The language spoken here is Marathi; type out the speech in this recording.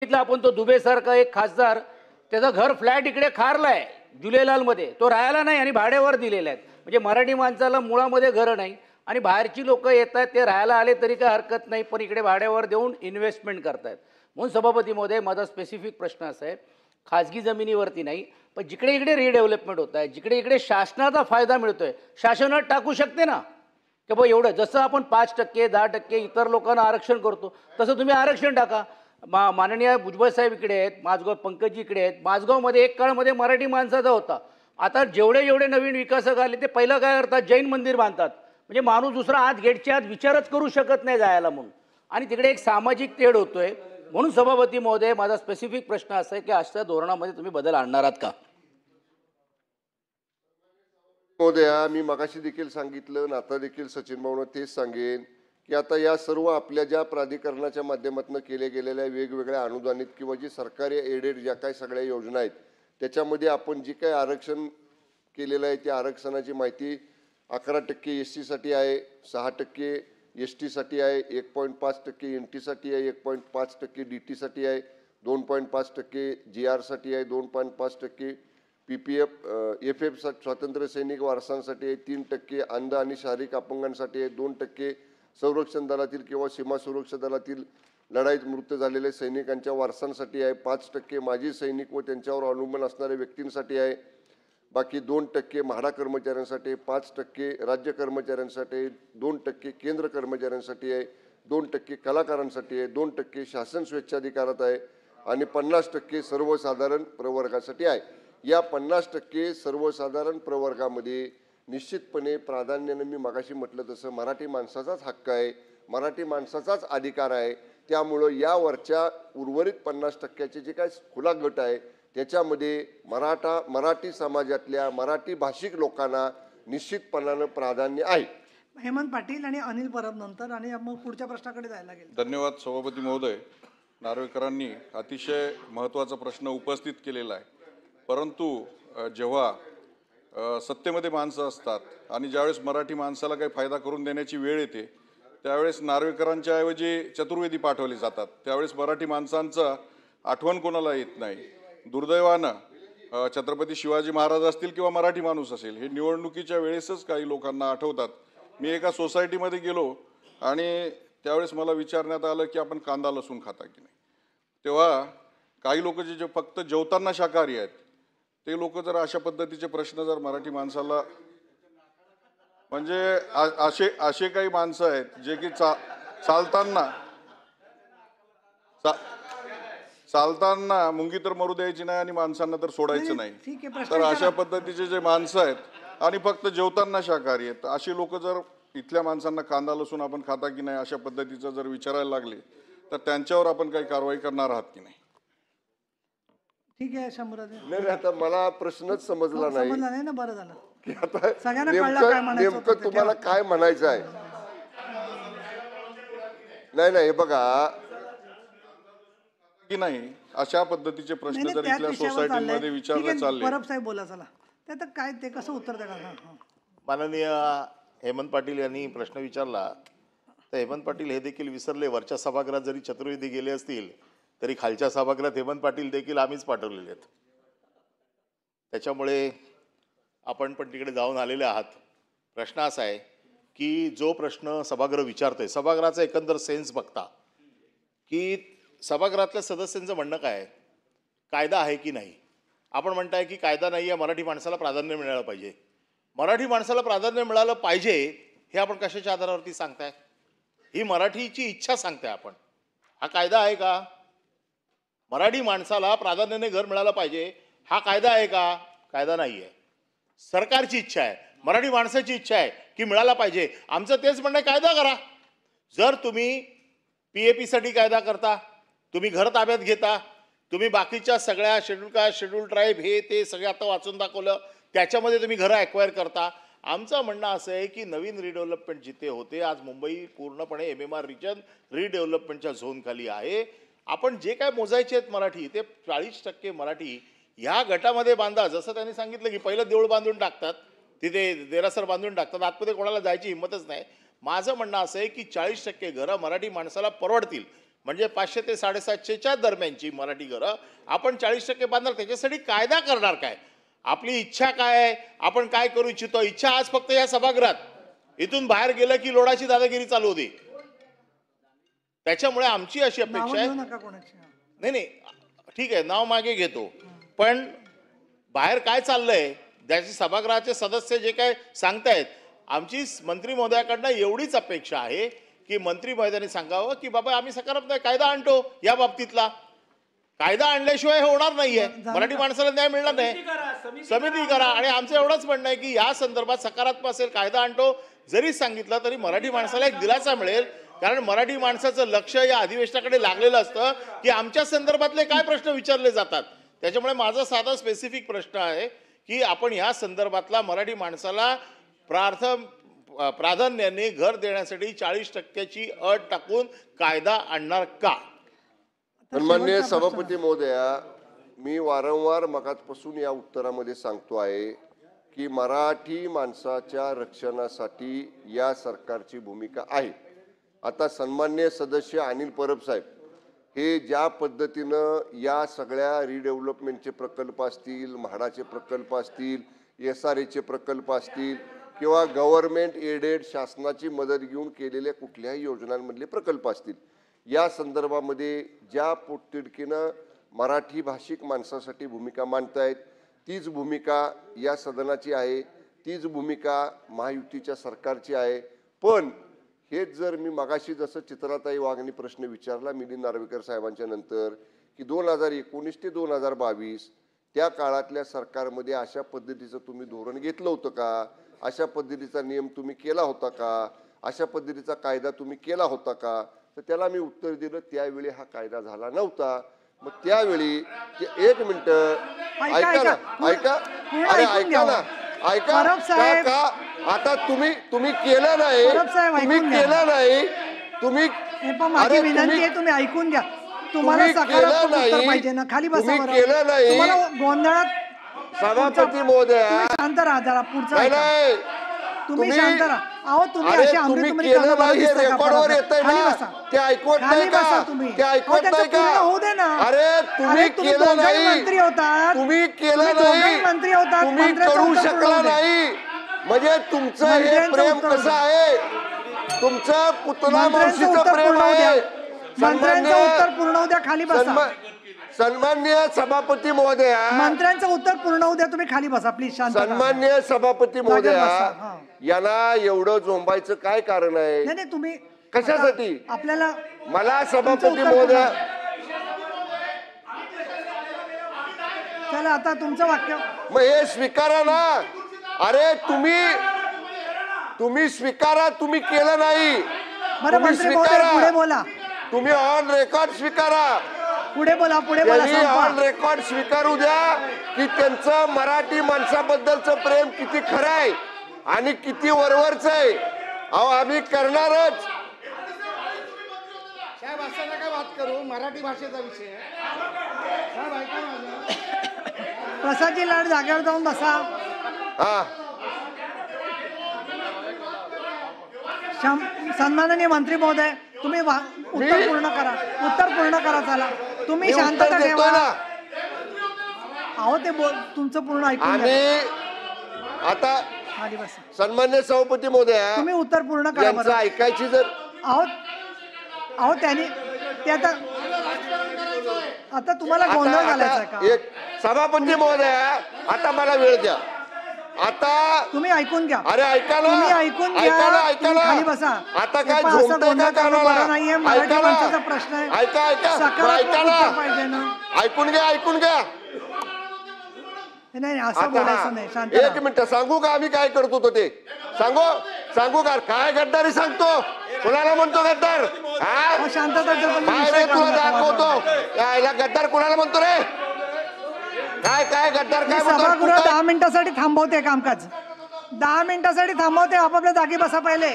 इथला आपण तो दुबेसारखा एक खासदार त्याचं घर फ्लॅट इकडे खारलाय जुलेलालमध्ये, तो राहायला नाही आणि भाड्यावर दिलेले आहेत. म्हणजे मराठी माणसाला मुळामध्ये घरं नाही आणि बाहेरची लोक येत आहेत, ते राहायला आले तरी काय हरकत नाही, पण इकडे भाड्यावर देऊन इन्व्हेस्टमेंट करतायत. म्हणून सभापती महोदय, माझा स्पेसिफिक प्रश्न असा आहे, खाजगी जमिनीवरती नाही, पण जिकडे इकडे रिडेव्हलपमेंट होत आहे, जिकडे इकडे शासनाचा फायदा मिळतोय, शासनात टाकू शकते ना की बा एवढं. जसं आपण 5% 10% इतर लोकांना आरक्षण करतो, तसं तुम्ही आरक्षण टाका. माननीय भुजबळ साहेब इकडे आहेत, माझगाव पंकजी इकडे आहेत. माझगावमध्ये एक काळमध्ये मराठी माणसाचा होता. आता जेवढे जेवढे नवीन विकासक आले ते पहिलं काय करतात, जैन मंदिर बांधतात. म्हणजे माणूस दुसरा आत गेटच्या आत विचारच करू शकत नाही जायला म्हणून. आणि तिकडे एक सामाजिक तेढ होतोय. म्हणून सभापती महोदय, माझा स्पेसिफिक प्रश्न असा आहे की अशा धोरणामध्ये तुम्ही बदल आणणार आहात का? महोदया, मी मगाशी देखील सांगितलं आणि आता देखील सचिन भाऊंना तेच सांगेन की आता या सर्व आपल्या ज्या प्राधिकरणाच्या माध्यमातून केल्या गेलेल्या वेगवेगळ्या अनुदानित किंवा जी सरकारी एडेड ज्या काही सगळ्या योजना आहेत, त्याच्यामध्ये आपण जी काही आरक्षण केलेलं आहे त्या आरक्षणाची माहिती 11% एस टीसाठी आहे, 6% एस टीसाठी आहे, 1.5% एन टीसाठी आहे, 1.5% डी टीसाठी आहे, 2.5% जी आरसाठी आहे, 2.5% PPF FF स्वातंत्र्य सैनिक वारसांसाठी आहे, 3% अंध आणि शारीरिक अपंगांसाठी आहे, 2% संरक्षण दलातील किंवा सीमा सुरक्षा दलातील लढाईत मृत्यू झालेल्या सैनिकांच्या वारसांसाठी आहे, 5% माजी सैनिक व त्यांच्यावर अवलंबून असणाऱ्या व्यक्तींसाठी आहे, बाकी 2% म्हाडा कर्मचाऱ्यांसाठी, 5% राज्य कर्मचाऱ्यांसाठी, 2% केंद्र कर्मचाऱ्यांसाठी आहे, 2% कलाकारांसाठी आहे, 2% शासन स्वेच्छाधिकारात आहे आणि 50% सर्वसाधारण प्रवर्गासाठी आहे. या 50% सर्वसाधारण प्रवर्गामध्ये निश्चितपणे प्राधान्याने मी मगाशी म्हटलं तसं मराठी माणसाचाच हक्क आहे, मराठी माणसाचाच अधिकार आहे. त्यामुळं यावरच्या उर्वरित 50%चे जे काय खुला गट आहे त्याच्यामध्ये मराठी समाजातल्या मराठी भाषिक लोकांना निश्चितपणानं प्राधान्य आहे. हेमंत पाटील आणि अनिल परब नंतर आणि मग पुढच्या प्रश्नाकडे जायला गेले. धन्यवाद सभापती महोदय. नार्वेकरांनी अतिशय महत्त्वाचा प्रश्न उपस्थित केलेला आहे. परंतु जेव्हा सत्तेमध्ये माणसं असतात आणि ज्यावेळेस मराठी माणसाला काही फायदा करून देण्याची वेळ येते त्यावेळेस नार्वेकरांच्या ऐवजी चतुर्वेदी पाठवले जातात. त्यावेळेस मराठी माणसांचा आठवण कोणाला येत नाही. दुर्दैवानं छत्रपती शिवाजी महाराज असतील किंवा मराठी माणूस असेल हे निवडणुकीच्या वेळेसच काही लोकांना आठवतात. मी एका सोसायटीमध्ये गेलो आणि त्यावेळेस मला विचारण्यात आलं की आपण कांदा लसूण खाता की नाही. तेव्हा काही लोक जे फक्त जेवताना शाकाहारी आहेत ते लोक जर अशा पद्धतीचे प्रश्न जर मराठी माणसाला म्हणजे असे काही माणसं आहेत जे की चालताना मुंगी तर मरू द्यायची नाही आणि माणसांना तर सोडायचं नाही. तर अशा पद्धतीचे जे माणसं आहेत आणि फक्त जेवताना शाकाहारी आहेत अशी लोक जर इथल्या माणसांना कांदा लसूण आपण खाता की नाही अशा पद्धतीचं जर विचारायला लागले तर त्यांच्यावर आपण काही कारवाई करणार आहात की नाही? ठीक आहे शंभूराजे. नाही, आता मला प्रश्नच समजला नाही ना. बरं झालं की आता सगळ्यांना कळलं काय म्हणायचं नेमकं तुम्हाला काय म्हणायचं आहे. नाही हे बघा की नाही अशा पद्धतीचे प्रश्न जर इथल्या सोसायटीमध्ये विचारले चालले. परब साहेब बोला चला. त्यात काय ते कसं उत्तर देणार? माननीय हेमंत पाटील यांनी प्रश्न विचारला तर हेमंत पाटील हे देखील विसरले वरच्या सभागृहात जरी चतुर्वेदी गेले असतील तरी खालच्या सभागृहात हेमंत पाटील देखील आम्हीच पाठवलेले आहेत. त्याच्यामुळे आपण पण तिकडे जाऊन आलेले आहात. प्रश्न असा आहे की जो प्रश्न सभागृह विचारतोय सभागृहाचा एकंदर सेन्स बघता की सभागृहातल्या सदस्यांचं म्हणणं काय आहे, कायदा आहे की नाही. आपण म्हणताय की कायदा नाही आहे, मराठी माणसाला प्राधान्य मिळालं पाहिजे. मराठी माणसाला प्राधान्य मिळालं पाहिजे हे आपण कशाच्या आधारावरती सांगताय? ही मराठीची इच्छा सांगताय आपण. हा कायदा आहे का? मराठी माणसाला प्राधान्याने घर मिळालं पाहिजे हा कायदा आहे का? कायदा नाही आहे. सरकारची इच्छा आहे, मराठी माणसाची इच्छा आहे की मिळाला पाहिजे. आमचं तेच म्हणणं कायदा करा. जर तुम्ही PAP साठी कायदा करता, तुम्ही घर ताब्यात घेता, तुम्ही बाकीच्या सगळ्या शेड्यूल कास्ट शेड्यूल ट्राईब हे ते सगळं आता वाचून दाखवलं त्याच्यामध्ये तुम्ही घरं ॲक्वायर करता. आमचं म्हणणं असं आहे की नवीन रिडेव्हलपमेंट जिथे होते आज मुंबई पूर्णपणे MMR रिजन रिडेव्हलपमेंटच्या झोनखाली आहे. आपण जे काय मोजायचे आहेत मराठी ते 40% मराठी ह्या गटामध्ये बांधा. जसं त्यांनी सांगितलं की पहिलं देऊळ बांधून टाकतात, तिथे देरासर बांधून टाकतात, आतमध्ये कोणाला जायची हिंमतच नाही. माझं म्हणणं असं आहे की 40% घरं मराठी माणसाला परवडतील. म्हणजे 500 ते 750च्या दरम्यानची मराठी घरं आपण 40% बांधणार. त्याच्यासाठी कायदा करणार काय? आपली इच्छा काय आहे? आपण काय करू इच्छितो? इच्छा आज फक्त या सभागृहात, इथून बाहेर गेलं की लोडाची दादागिरी चालू होती. त्याच्यामुळे आमची अशी नावं अपेक्षा आहे. घेऊ नका कोणाची. नाही ठीक आहे, नाव मागे घेतो, पण बाहेर काय चाललंय ज्याची सभागृहाचे सदस्य जे काय सांगतायत, आमची मंत्री महोदयाकडनं एवढीच अपेक्षा आहे की मंत्री महोदयांनी सांगावं की बाबा आम्ही सकारात्मक कायदा आणतो. या बाबतीतला कायदा आणल्याशिवाय हे होणार नाहीये. मराठी माणसाला न्याय मिळणार नाही. समिती करा. आणि आमचं एवढंच म्हणणं आहे की या संदर्भात सकारात्मक असेल, कायदा आणतो जरी सांगितलं तरी मराठी माणसाला एक दिलासा मिळेल. कारण मराठी माणसाचं लक्ष या अधिवेशनाकडे लागलेलं असतं की आमच्या संदर्भातले काय प्रश्न विचारले जातात. त्याच्यामुळे माझा साधा स्पेसिफिक प्रश्न आहे की आपण या संदर्भातला मराठी माणसाला प्राधान्याने घर देण्यासाठी 40%ची अट टाकून कायदा आणणार का? सन्माननीय सभापती महोदया, मी वारंवार मगाचपासून या उत्तरामध्ये सांगतो आहे की मराठी माणसाच्या रक्षणासाठी या सरकारची भूमिका आहे. आता सन्माननीय सदस्य अनिल परब साहेब हे ज्या पद्धतीनं या सगळ्या रिडेव्हलपमेंटचे प्रकल्प असतील, म्हाडाचे प्रकल्प असतील, SRAचे प्रकल्प असतील किंवा गव्हर्नमेंट एडेड शासनाची मदत घेऊन केलेल्या कुठल्याही योजनांमधले प्रकल्प असतील, या संदर्भामध्ये ज्या पोटतिडकीनं मराठी भाषिक माणसासाठी भूमिका मांडतायत तीच भूमिका या सदनाची आहे, तीच भूमिका महायुतीच्या सरकारची आहे. पण हेच जर मी मगाशी जसं चित्राताई वाघनी प्रश्न विचारला मिलिंद नार्वेकर साहेबांच्या नंतर की 2019 ते 2022 त्या काळातल्या सरकारमध्ये अशा पद्धतीचं तुम्ही धोरण घेतलं होतं का? अशा पद्धतीचा नियम तुम्ही केला होता का? अशा पद्धतीचा कायदा तुम्ही केला होता का? तर त्याला मी उत्तर दिलं त्यावेळी हा कायदा झाला नव्हता. मग त्यावेळी एक मिनिट ऐका ना, ऐका, अरे ऐका ना, ऐका का? आता तुम्ही केलं नाही, तुम्ही केलं नाही, तुम्ही माझी विनंती आहे तुम्ही ऐकून घ्या. तुम्हाला सकारात्मक उत्तर पाहिजे ना. खाली बसा. केलं नाही तुम्हाला गोंधळात सभापती महोदया, शांत राहा जरा. पुढचा नाही तुम्ही शांत राहा. अहो तुम्ही असे तुम्ही केलं नाही हे रेकॉर्डवर येतंय ना, ते ऐकवत नाही का? ते ऐकवत नाही का? अरे तुम्ही केलं नाही, मंत्री होता, तुम्ही केलं नाही, मंत्री होता, तुम्ही करू शकला नाही. म्हणजे तुमचं हे प्रेम कसं आहे? तुमचं पुतला मावशीचं प्रेम आहे. मंत्र्यांचं उत्तर पूर्ण होऊ द्या. खाली बसा. सन्माननीय सभापती महोदया, मंत्र्यांचं उत्तर पूर्ण होऊ द्या. तुम्ही खाली बसा प्लीज. शांत. सन्माननीय सभापती महोदया, यांना एवढं झोंबायचं काय कारण आहे? नाही तुम्ही कशासाठी? आपल्याला मला सभापती महोदया, चला आता तुमचं वाक्य. मग हे स्वीकारा ना. अरे तुम्ही स्वीकारा, तुम्ही केलं नाही. बरं मंत्री महोदय पुढे बोला. तुम्ही ऑन रेकॉर्ड स्वीकारा. पुढे बोला. पुढे बोला. ऑन रेकॉर्ड स्वीकारू द्या की त्यांचं मराठी माणसाबद्दलचं प्रेम किती खरं आहे आणि किती वरवरचं आहे. अहो आम्ही करणारच. साहेब असं नका बात करू. मराठी भाषेचा विषय साहेब ऐका माझं. प्रसादजी लाड जागेवर जाऊन बसा. हा, सन्माननीय मंत्री महोदय तुम्ही उत्तर पूर्ण करा. उत्तर पूर्ण करा. चला तुम्ही शांतता ठेवा. अहो ते तुमचं पूर्ण ऐकून आम्ही आता खाली बसा. सन्मान्य सभापती महोदया, तुम्ही उत्तर पूर्ण करा. यांचं ऐकायची जर अहो त्यांनी ते आता तुम्हाला गोंधळ घालायचा का? एक सभापती महोदया, आता मला वेळ द्या. आता तुम्ही ऐकून घ्या. अरे ऐका ना, तुम्ही ऐकून घ्या. ऐका ना. खाली बसा. आता काय झोंबतंय का कानाला? नाहीये. मराठी माणसाचा प्रश्न आहे. ऐका पाहिजे ना. ऐकून घ्या. नाही असं बोलायचं नाही. शांत एक मिनिट सांगू का आम्ही काय करत होतो ते? सांगू का? काय गद्दारी सांगतो? कुणाला म्हणतो गद्दार? शांतता तुला दाखवतो. याला गद्दार कुणाला म्हणतो रे? काय गद्दार काय म्हणतो? सभागृह 10 मिनिटासाठी थांबवते कामकाज. 10 मिनिटासाठी थांबवते. आपापल्या जागी बसा पहिले.